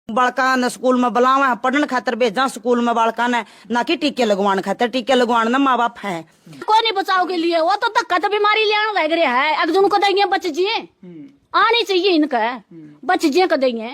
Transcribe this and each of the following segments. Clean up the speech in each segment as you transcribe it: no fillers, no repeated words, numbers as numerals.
बालका ने स्कूल में बुलावा पढ़ने खातर भेजा स्कूल में बालका ने ना कि टीके लगवाने खातर। टीके लगवाने ना माँ बाप है कोई नहीं बचाव के लिए। वो तो धक्का तो बीमारी ले लग रहा है। अगजुन को देंगे बच जिए आनी चाहिए इनका बच जिए को देंगे।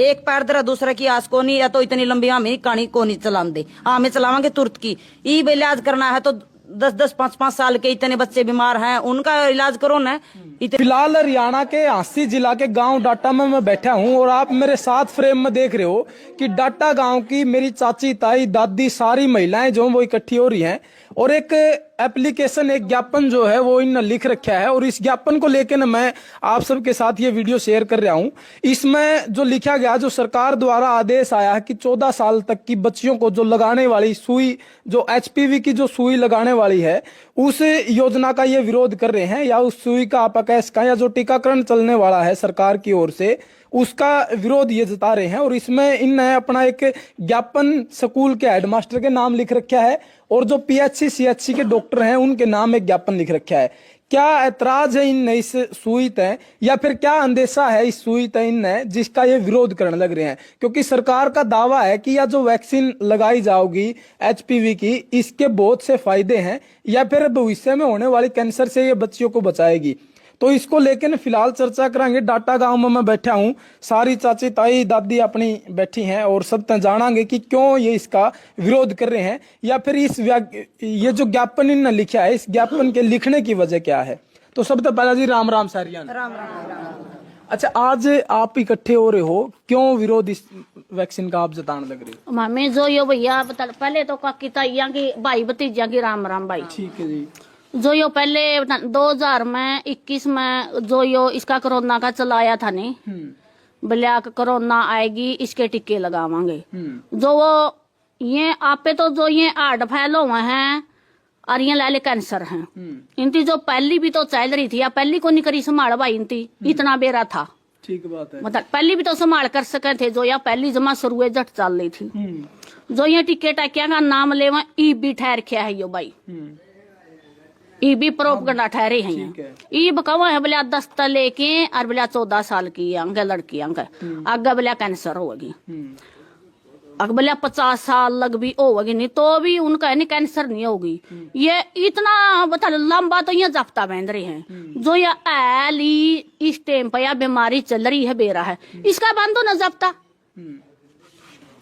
एक पैर दरा दूसरा की आस को नहीं या तो इतनी लंबी हमें कहानी को नहीं चलाते। हमें चलावांगे तुरंत की ई इलाज करना है तो 10-10 5-5 साल के इतने बच्चे बीमार हैं उनका इलाज करो ना। फिलहाल हरियाणा के हांसी जिला के गांव डाटा में मैं बैठा हूं और आप मेरे साथ फ्रेम में देख रहे हो कि डाटा गांव की मेरी चाची ताई दादी सारी महिलाएं जो वो इकट्ठी हो रही हैं और एक एप्लीकेशन एक ज्ञापन जो है वो इन लिख रखा है और इस ज्ञापन को लेकर ना मैं आप सबके साथ ये वीडियो शेयर कर रहा हूं। इसमें जो लिखा गया जो सरकार द्वारा आदेश आया है कि 14 साल तक की बच्चियों को जो लगाने वाली सुई जो HPV की जो सुई लगाने वाली है उस योजना का ये विरोध कर रहे हैं या उस सुई का अपकैस का या जो टीकाकरण चलने वाला है सरकार की ओर से उसका विरोध ये जता रहे हैं। और इसमें इनने अपना एक ज्ञापन स्कूल के हेडमास्टर के नाम लिख रखा है और जो PHC CHC के डॉक्टर हैं उनके नाम एक ज्ञापन लिख रखा है। क्या ऐतराज है इन इस सुई तय या फिर क्या अंदेशा है इस सुई तय इन जिसका ये विरोध करने लग रहे हैं? क्योंकि सरकार का दावा है कि यह जो वैक्सीन लगाई जाओगी HPV की इसके बहुत से फायदे हैं या फिर भविष्य में होने वाली कैंसर से ये बच्चियों को बचाएगी। तो इसको लेकर फिलहाल चर्चा करेंगे। डाटा गांव में मैं बैठा हूं, सारी चाची ताई दादी अपनी बैठी हैं और सब तक जानांगे कि क्यों ये इसका विरोध कर रहे हैं या फिर ये जो ज्ञापन इन्होंने लिखा है इस ज्ञापन के लिखने की वजह क्या है। तो सबसे पहला जी राम राम सारियान। राम राम। अच्छा, आज आप इकट्ठे हो रहे हो, क्यों विरोध इस वैक्सीन का आप जताने लग रहे हो? मामे जो यो भैया पहले तो काकी ताइया की भाई भतीजा की राम राम भाई। ठीक है जी। जो यो पहले 2021 में जो यो इसका कोरोना का चलाया था नहीं ब्लैक कोरोना आएगी इसके टीके लगावांगे जो वो ये आपे तो जो ये हार्ट फैल हुए हैं और ये लाले कैंसर हैं इनकी जो पहली भी तो चल रही थी या पहली को नहीं करी संभाल भाई इनकी इतना बेरा था। ठीक बात है। मतलब पहली भी तो संभाल कर सके थे जो या पहली जमा शुरू जट चल रही थी जो ये टीके टाकिया का नाम ले EB ठहर किया है यो भाई EB प्रोपगंडा ठहरे हैं। ई बकवा है बोले 10 लेके और बोले 14 साल की अंग लड़की अंग आगे बोले कैंसर होगी अगर बोले 50 साल लग भी होगी नहीं तो भी उनका है नहीं कैंसर नहीं होगी। ये इतना बता लंबा तो ये जफ्ता बहन रहे हैं जो ये ऐली इस टाइम पर या बीमारी चल रही है बेरा है इसका बंद हो न जफ्ता।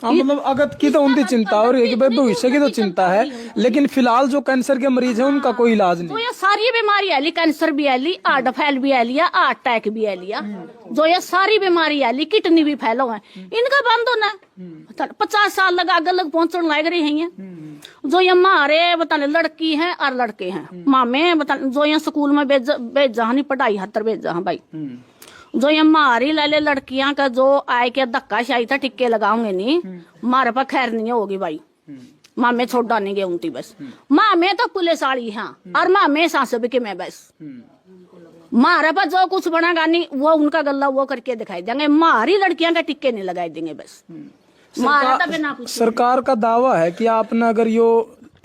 हाँ, मतलब अगत की तो उनकी चिंता और भविष्य की तो चिंता है लेकिन फिलहाल जो कैंसर के मरीज हैं उनका कोई इलाज नहीं। तो ये सारी बीमारी है ली कैंसर भी है ली हार्ट फैल भी है लिया हार्ट अटैक भी है लिया जो ये सारी बीमारी है ली किडनी भी फैलो है इनका बंद होना 50 साल लगा आगे लग पहुंचने लग रही है जो ये हमारे बताने लड़की है और लड़के हैं मामे बता जो ये स्कूल में भेजा नहीं पढ़ाई हतर भेजा भाई जो ये हमारी लाले लड़कियां का जो आए के धक्का शाही था टिक्के लगाऊंगे नहीं हमारे पास खैर नहीं होगी भाई मामे छोड़ा नहीं गए उनकी बस मामे तो पुलिस वाली हाँ और मामे सांस के मैं बस हमारे पास जो कुछ बनेगा नहीं वो उनका गल्ला वो करके दिखाई देंगे हमारी लड़कियां का टिक्के नहीं लगाए देंगे बस। सरकार का दावा है कि आपने अगर यो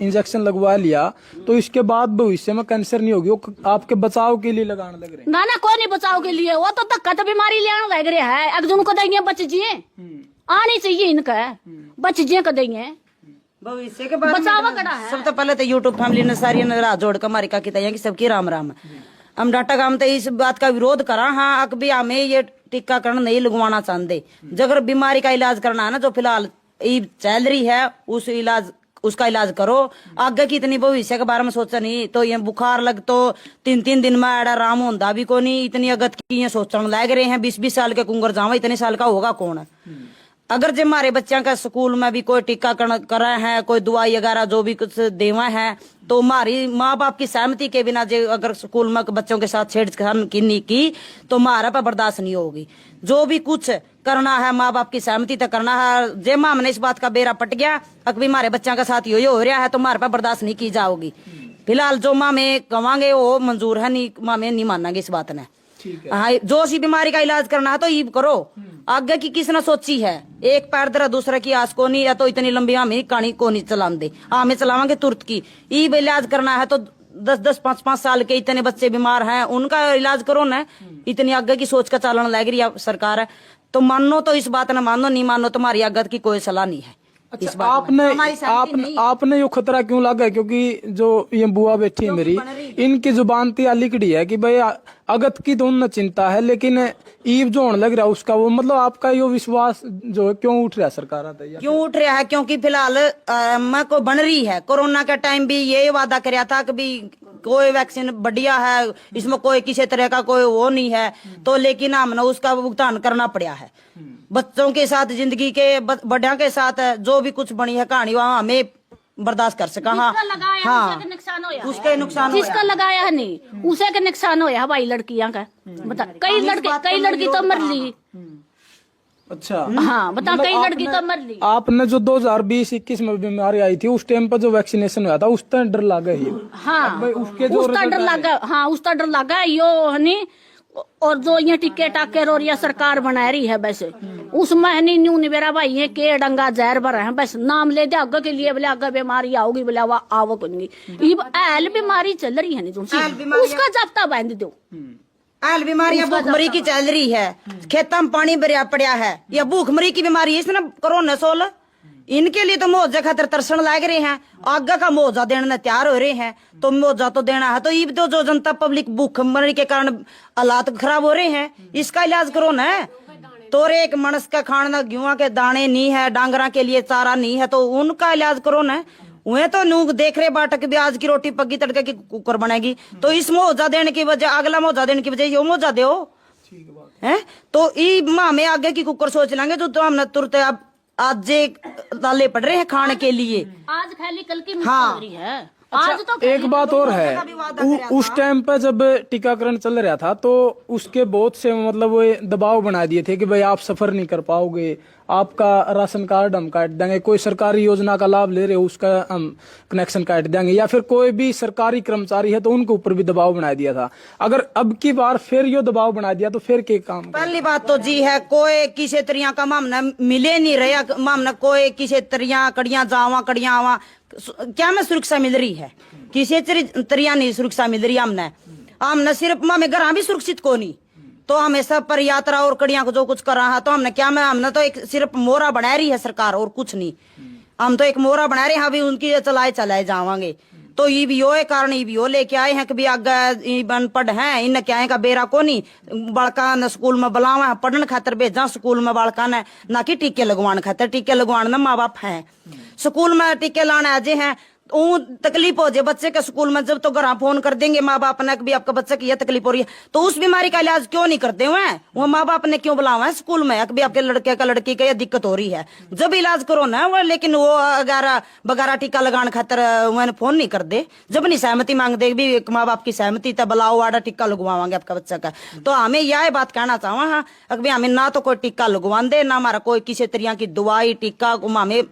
इंजेक्शन लगवा लिया तो इसके बाद भविष्य में कैंसर नहीं होगी, वो आपके बचाव के लिए लगाने लग रहे हैं। ना कोई नहीं बचाव के लिए वो तो धक्का तो बीमारी ले लग रहा है अगजुन को देंगे बच जिए आनी चाहिए इनका बच जिए को देंगे भविष्य के बाद सब तो पहले तो यूट्यूब फैमिली ने सारी राह जोड़ कर हमारी काकी ताइया की सबकी राम राम। हम डाटा गांव तो इस बात का विरोध करा हाँ अक भी हमें ये टीकाकरण नहीं लगवाना चाहते जगह बीमारी का इलाज करना है ना जो फिलहाल चल रही है उसका इलाज करो आगे की इतनी भविष्य के बारे में सोचा नहीं तो ये बुखार लग तो 3-3 दिन में एड़ा आराम होता भी को नहीं इतनी अगत की ये सोचने लग रहे हैं 20-20 साल के कुंगर जावा इतने साल का होगा कौन। अगर जो हमारे बच्चों का स्कूल में भी कोई टीकाकरण करा है कोई दवाई वगैरह जो भी कुछ देवा है तो हमारी माँ बाप की सहमति के बिना जो अगर स्कूल में बच्चों के साथ छेड़छाड़ की तो हमारा पर बर्दाश्त नहीं होगी। जो भी कुछ करना है माँ बाप की सहमति तक करना है। जे माँ हमने इस बात का बेरा पट गया अगर हमारे बच्चों का साथ यो हो रहा है तो हमारे पर बर्दाश्त नहीं की जाओगी। फिलहाल जो माँ में कमांगे वो मंजूर है नहीं माँ में नहीं मानेंगे इस बात ने। हाँ जो सी बीमारी का इलाज करना है तो ये करो आगे की किसने सोची है। एक पैर दरा दूसरा की आस को नहीं या तो इतनी लंबी हमें कहानी को नहीं चलाते हमें चलावांगे तुरंत की ई इलाज करना है तो 10-10 5-5 साल के इतने बच्चे बीमार हैं उनका इलाज करो ना। इतनी आगे की सोच का चालन लग रही है सरकार है तो मानो तो इस बात न मानो, नहीं मानो तुम्हारी आगत की कोई सलाह नहीं है। अच्छा, आपने यो खतरा क्यों लगा? क्योंकि जो ये बुआ बैठी है मेरी, इनकी जुबान ती लिकड़ी है कि भाई अगत की तो उन्हें चिंता है, लेकिन ईव जो होने लग रहा है उसका, वो मतलब आपका यो विश्वास जो है क्यों उठ रहा है सरकार आता है? क्यों उठ रहा है? क्योंकि फिलहाल मैं को बन रही है। कोरोना के टाइम भी ये वादा कराया था कि भी कोई वैक्सीन बढ़िया है, इसमें कोई किसी तरह का कोई वो नहीं है, तो लेकिन हमने उसका भुगतान करना पड़ा है। बच्चों के साथ, जिंदगी के बड़ों के साथ जो भी कुछ बनी है कहानी, वहाँ हमें बर्दाश्त कर सका। हाँ, उसके नुकसान जिसका लगाया है नहीं उसे का नुकसान होया भाई। लड़कियां का बता, कई लड़की तो मर ली। अच्छा, हाँ बता, कई लड़की तो मर ली। आपने जो 2020-21 में बीमारी आई थी, उस टाइम पर जो वैक्सीनेशन हुआ था, उस टाइम डर लगा ही। हाँ, उसके उसका डर लगा। हाँ, उसका डर लगा यो हनी। और जो ये टिक्के टाके और ये सरकार बना रही है, वैसे उसमें हनी न्यू निबेरा भाई ये के डंगा जहर भरा है। बस नाम ले दे आगे के लिए, बोले आगे बीमारी आओगी, बोले वो आवो करेंगी। ये बीमारी चल रही है नहीं, उसका जब्ता बांध दो। आल बीमारियां भूखमरी की चल रही है, खेतों में पानी भरिया पड़ा है, या भूखमरी की बीमारी है। इसने कोरोना 16 इनके लिए तो मुआवजा खातर तरसन लाग रहे हैं, आगे का मुआवजा देने तैयार हो रहे हैं, तो मुआवजा तो देना है। तो ये तो जो जनता पब्लिक भूखमरी के कारण हालात खराब हो रहे हैं, इसका इलाज करो ना। तो एक मनुष्य का खाना गेहूं के दाने नहीं है, डांगरा के लिए चारा नहीं है, तो उनका इलाज करो ना। वह तो नूक देख रहे बाटक भी आज की रोटी पग्गी तड़के की कुकर बनेगी, तो इस मुआवजा देने की वजह, अगला मुआवजा देने की वजह ये मुआवजा दो है। तो ई माँ में आगे की कुकर सोच लेंगे, तो हमने तुरंत अब आज दाले पड़ रहे हैं खाने के लिए, आज खाली कल की हाँ। हो रही है। अच्छा, आज तो एक बात और है, उस टाइम पे जब टीकाकरण चल रहा था, तो उसके बहुत से मतलब वो दबाव बना दिए थे कि भाई आप सफर नहीं कर पाओगे, आपका राशन कार्ड हम काट देंगे, कोई सरकारी योजना का लाभ ले रहे हो उसका हम कनेक्शन काट देंगे, या फिर कोई भी सरकारी कर्मचारी है तो उनके ऊपर भी दबाव बना दिया था। अगर अब की बार फिर यो दबाव बना दिया तो फिर क्या काम? पहली बात तो जी है, कोई किसी तरह का मामला मिले नहीं रहा, मामला कोई किसी तरह कड़ियां जावा कड़ियां आवा, क्या में सुरक्षा मिल रही है? किसी तरह नहीं सुरक्षा मिल रही हमने सिर्फ मामे घर भी सुरक्षित को नहीं, तो हमेशा पर यात्रा और कड़ियां को जो कुछ कर रहा है, तो हमने क्या में हमने तो एक सिर्फ मोहरा बना रही है सरकार, और कुछ नहीं। हम तो एक मोहरा बना रहे हैं, अभी उनकी चलाए जावांगे। तो ये भी यो कारण ये भी यो लेके आए हैं कि भी आगे अनपढ़ हैं, इन क्या है का बेरा को नहीं बड़का न स्कूल में बुलावा पढ़ने खातर भेजा स्कूल में बड़का ने, ना कि टीके लगवाने खातर। टीके लगवाने ना माँ बाप हैं, स्कूल में टीके लाने आजे हैं, तकलीफ हो जाए बच्चे के स्कूल में, जब तो घर फोन कर देंगे माँ बाप ने भी आपका बच्चे की यह तकलीफ हो रही है, तो उस बीमारी का इलाज क्यों नहीं करते हुए? वो माँ बाप ने क्यों बुलावा है स्कूल में भी आपके लड़के का लड़की का यह दिक्कत हो रही है, जब इलाज करो ना वो। लेकिन वो बगारा टीका लगाने खातर मैंने फोन नहीं कर दे, जब नहीं सहमति मांग दे भी माँ बाप की सहमति तब बुलाओ वाड़ा टीका लगवावांगे आपका बच्चा का। तो हमें यह बात कहना चाहूँ हाँ, अभी हमें ना तो कोई टीका लगवा दे, ना हमारा कोई किसी तरह की दवाई टीका, हमें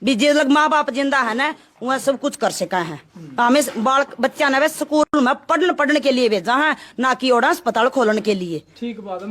भी जे लग माँ बाप जिंदा है ना वह सब कुछ कर सका है। हमें बाल बच्चा ने स्कूल में पढ़ने के लिए भेजा है, ना कि ओड़ा अस्पताल खोलने के लिए। ठीक बात है।